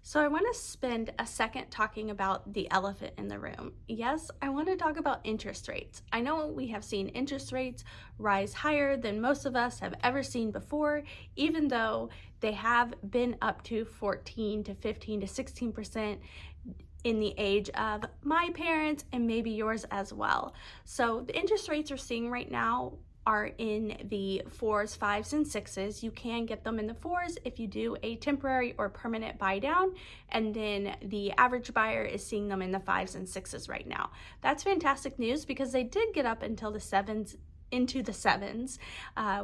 So I want to spend a second talking about the elephant in the room. Yes, I want to talk about interest rates. I know we have seen interest rates rise higher than most of us have ever seen before, even though they have been up to 14 to 15 to 16% in the age of my parents and maybe yours as well. So the interest rates we're seeing right now are in the 4s, 5s, and 6s. You can get them in the 4s if you do a temporary or permanent buy down, and then the average buyer is seeing them in the 5s and 6s right now. That's fantastic news because they did get up until the 7s, into the 7s.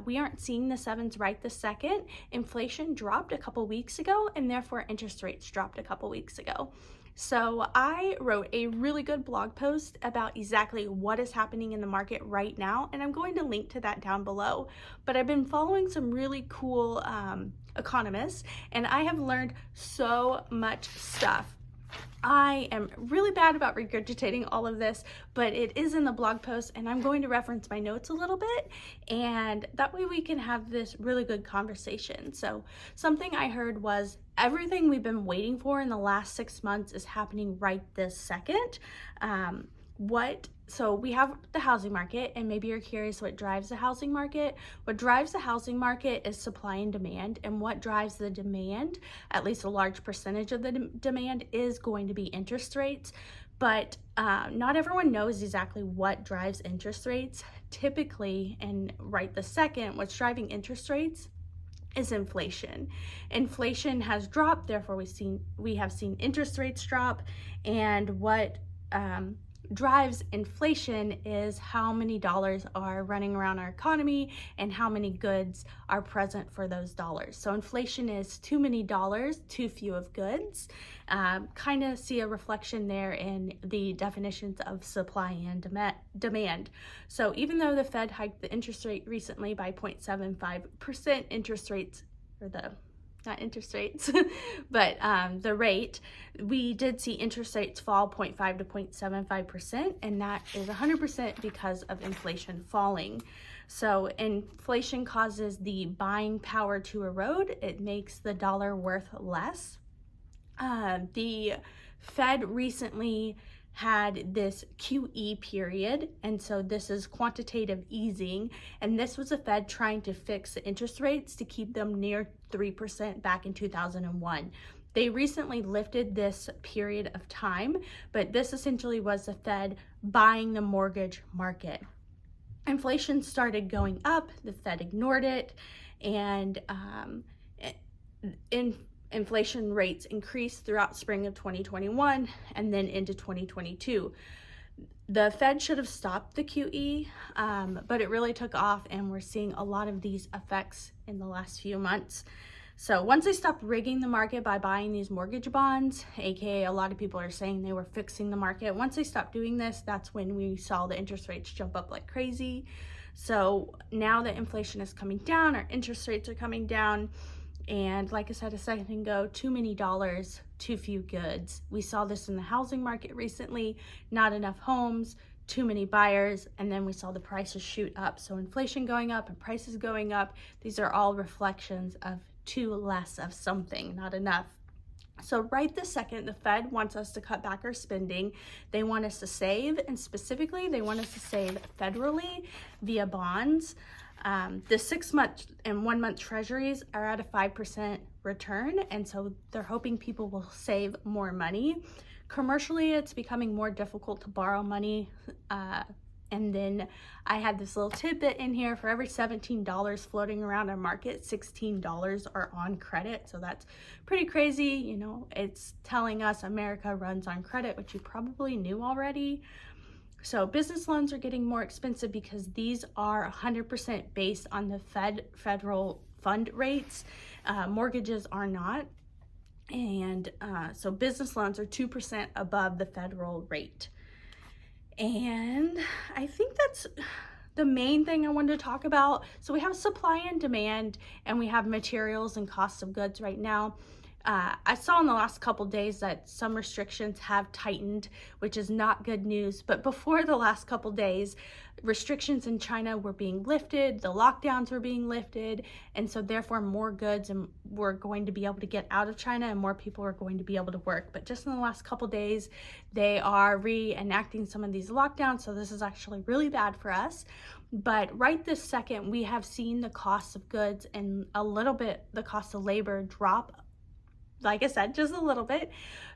We aren't seeing the 7s right this second. Inflation dropped a couple weeks ago, and therefore interest rates dropped a couple weeks ago. So I wrote a really good blog post about exactly what is happening in the market right now, and I'm going to link to that down below. But I've been following some really cool economists, and I have learned so much stuff. I am really bad about regurgitating all of this, but it is in the blog post, and I'm going to reference my notes a little bit, and that way we can have this really good conversation. So something I heard was everything we've been waiting for in the last 6 months is happening right this second. So we have the housing market, and maybe you're curious what drives the housing market. What drives the housing market is supply and demand, and what drives the demand, at least a large percentage of the demand, is going to be interest rates. But not everyone knows exactly what drives interest rates. Typically, and right this second, what's driving interest rates is inflation. Inflation has dropped, therefore we have seen interest rates drop, and what drives inflation is how many dollars are running around our economy and how many goods are present for those dollars. So inflation is too many dollars, too few of goods. Kind of see a reflection there in the definitions of supply and demand. So even though the Fed hiked the interest rate recently by 0.75%, interest rates, or not interest rates, but the rate, we did see interest rates fall 0.5 to 0.75%, and that is 100% because of inflation falling. So inflation causes the buying power to erode. It makes the dollar worth less. The Fed recently had this QE period, and so this is quantitative easing, and this was the Fed trying to fix the interest rates to keep them near 3% back in 2001. They recently lifted this period of time, but this essentially was the Fed buying the mortgage market. Inflation started going up, the Fed ignored it, and inflation rates increased throughout spring of 2021 and then into 2022. The Fed should have stopped the QE, but it really took off, and we're seeing a lot of these effects in the last few months. So once they stopped rigging the market by buying these mortgage bonds, aka a lot of people are saying they were fixing the market, once they stopped doing this, that's when we saw the interest rates jump up like crazy. So now that inflation is coming down, our interest rates are coming down, and like I said a second ago, too many dollars, too few goods. We saw this in the housing market recently, not enough homes, too many buyers, and then we saw the prices shoot up. So inflation going up and prices going up, these are all reflections of too less of something, not enough. So right this second, the Fed wants us to cut back our spending. They want us to save, and specifically, they want us to save federally via bonds. The 6-month and 1-month treasuries are at a 5% return, and so they're hoping people will save more money. Commercially, it's becoming more difficult to borrow money. And then I had this little tidbit in here: for every $17 floating around our market, $16 are on credit. So that's pretty crazy. You know, it's telling us America runs on credit, which you probably knew already. So business loans are getting more expensive because these are 100% based on the federal fund rates. Mortgages are not. And so business loans are 2% above the federal rate. And I think that's the main thing I wanted to talk about. So we have supply and demand, and we have materials and costs of goods right now. I saw in the last couple days that some restrictions have tightened, which is not good news. But before the last couple days, restrictions in China were being lifted, the lockdowns were being lifted, and so therefore more goods were going to be able to get out of China and more people were going to be able to work. But just in the last couple days, they are reenacting some of these lockdowns, so this is actually really bad for us. But right this second, we have seen the cost of goods and a little bit the cost of labor drop, like I said, just a little bit.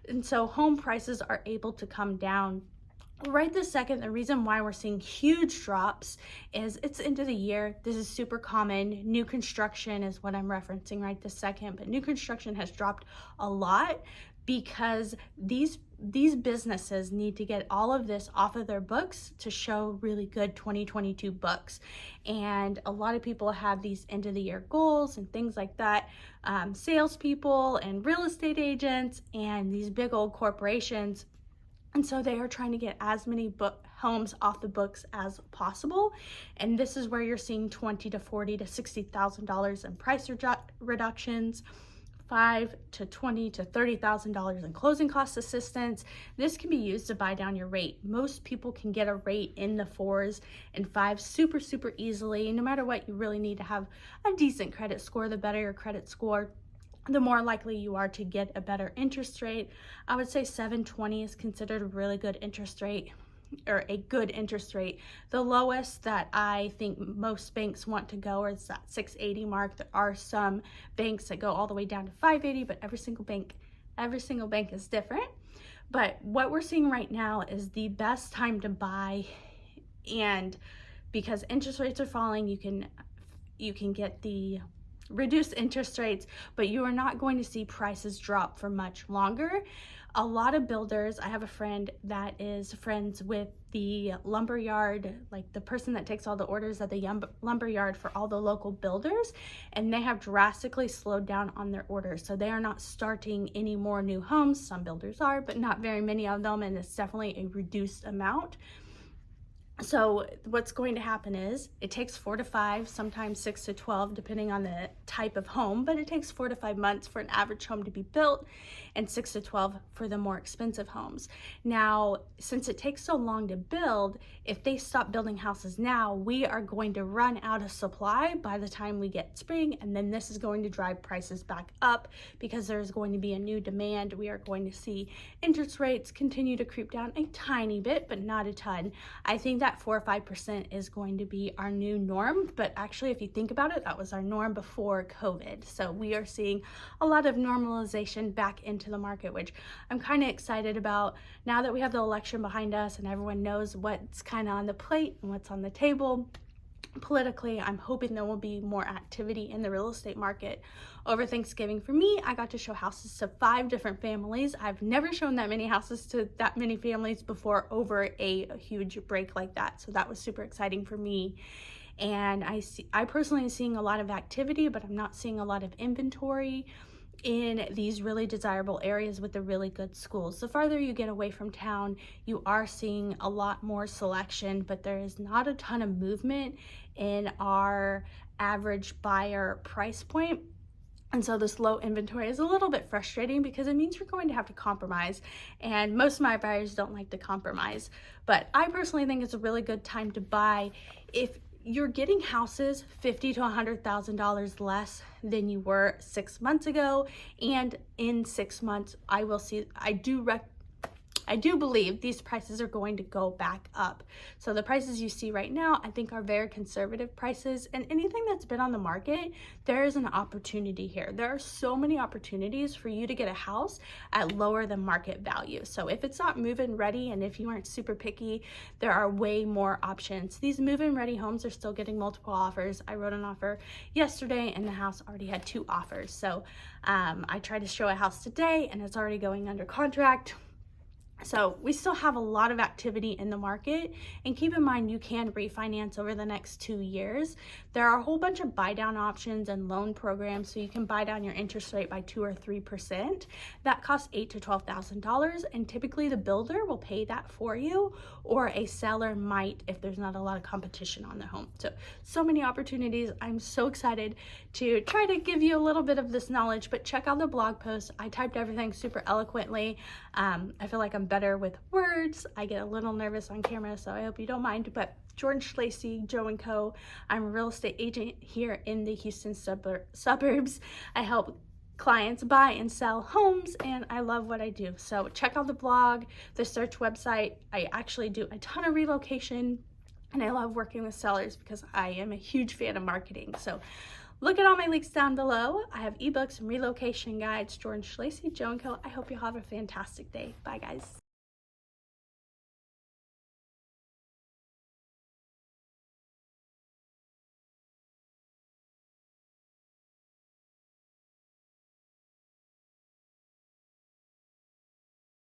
And so home prices are able to come down. Right this second, the reason why we're seeing huge drops is it's end of the year. This is super common. New construction is what I'm referencing right this second, but new construction has dropped a lot because these businesses need to get all of this off of their books to show really good 2022 books. And a lot of people have these end of the year goals and things like that. Salespeople and real estate agents and these big old corporations. And so they are trying to get as many homes off the books as possible. And this is where you're seeing $20,000 to $40,000 to $60,000 in price reductions, $5,000 to $20,000 to $30,000 in closing cost assistance. This can be used to buy down your rate. Most people can get a rate in the 4s and 5s super easily. No matter what, you really need to have a decent credit score. The better your credit score, the more likely you are to get a better interest rate. I would say 720 is considered a really good interest rate, or a good interest rate. The lowest that I think most banks want to go is that 680 mark. There are some banks that go all the way down to 580, but every single bank is different. But what we're seeing right now is the best time to buy, and because interest rates are falling, you can get the reduced interest rates, but you are not going to see prices drop for much longer. A lot of builders, I have a friend that is friends with the lumber yard, like the person that takes all the orders at the lumber yard for all the local builders, and they have drastically slowed down on their orders. So they are not starting any more new homes. Some builders are, but not very many of them, and it's definitely a reduced amount. So what's going to happen is it takes 4 to 5, sometimes 6 to 12, depending on the type of home, but it takes 4 to 5 months for an average home to be built and 6 to 12 for the more expensive homes. Now, since it takes so long to build, if they stop building houses now, we are going to run out of supply by the time we get spring, and then this is going to drive prices back up because there's going to be a new demand. We are going to see interest rates continue to creep down a tiny bit, but not a ton. I think that 4 or 5% is going to be our new norm, but actually if you think about it, that was our norm before COVID. So we are seeing a lot of normalization back into the market, which I'm kind of excited about now that we have the election behind us and everyone knows what's kind of on the plate and what's on the table. Politically, I'm hoping there will be more activity in the real estate market. Over Thanksgiving for me, I got to show houses to 5 different families. I've never shown that many houses to that many families before over a huge break like that. So that was super exciting for me. And I personally am seeing a lot of activity, but I'm not seeing a lot of inventory in these really desirable areas with the really good schools. The farther you get away from town, you are seeing a lot more selection, but there is not a ton of movement in our average buyer price point. And so this low inventory is a little bit frustrating because it means you're going to have to compromise. And most of my buyers don't like to compromise. But I personally think it's a really good time to buy if you're getting houses $50,000 to $100,000 less than you were 6 months ago. And in 6 months, I do believe these prices are going to go back up. So the prices you see right now, I think are very conservative prices, and anything that's been on the market, there is an opportunity here. There are so many opportunities for you to get a house at lower than market value. So if it's not move-in ready, and if you aren't super picky, there are way more options. These move-in ready homes are still getting multiple offers. I wrote an offer yesterday and the house already had 2 offers. So I tried to show a house today and it's already going under contract. So we still have a lot of activity in the market, and keep in mind you can refinance over the next 2 years. There are a whole bunch of buy down options and loan programs, so you can buy down your interest rate by 2 or 3%. That costs $8,000 to $12,000, and typically the builder will pay that for you, or a seller might if there's not a lot of competition on the home. So many opportunities. I'm so excited to try to give you a little bit of this knowledge, but check out the blog post. I typed everything super eloquently. I feel like I'm better with words. I get a little nervous on camera, so I hope you don't mind. But Jordan Schlesy, Joe & Co. I'm a real estate agent here in the Houston suburbs. I help clients buy and sell homes, and I love what I do. So check out the blog, the search website. I actually do a ton of relocation, and I love working with sellers because I am a huge fan of marketing. So look at all my links down below. I have ebooks and relocation guides. Jordan Schlesy, Joe & Co. I hope you have a fantastic day. Bye, guys.